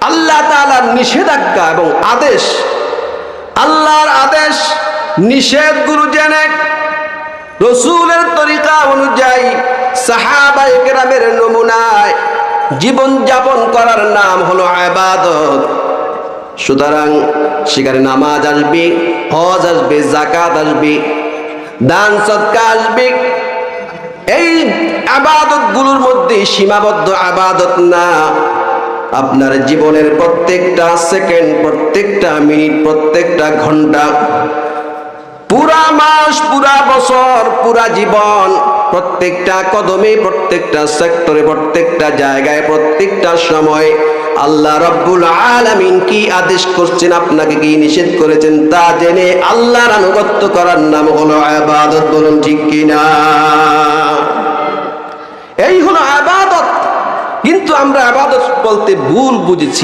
আল্লাহ তাআলার নিষেধাজ্ঞা এবং আদেশ, আল্লাহর আদেশ নিষেধগুলো জেনে রাসূলের তরিকা অনুযায়ী সাহাবায়ে কেরামের নমুনায় জীবন যাপন করার নাম হলো ইবাদত। সুতরাং সেখানে নামাজ আসবে, হজ আসবে, যাকাত আসবে, দান সদকা আসবে। এই ইবাদত গুলোর মধ্যে সীমাবদ্ধ ইবাদত না, আপনার জীবনের প্রত্যেকটা সেকেন্ড, প্রত্যেকটা মিনিট, প্রত্যেকটা ঘন্টা, পুরা মাস, পুরা বছর, পুরা জীবন, প্রত্যেকটা কদমে, প্রত্যেকটা সেক্টরে, প্রত্যেকটা জায়গায়, প্রত্যেকটা সময় আল্লাহ রাব্বুল আলামিন কি আদেশ করছেন, আপনাকে কি নিষেধ করেছেন তা জেনে আল্লাহর আনুগত্য করার নাম হলো ইবাদত। বলুন ঠিক কিনা? এই হলো ইবাদত। কিন্তু আমরা ইবাদত বলতে ভুল বুঝেছি।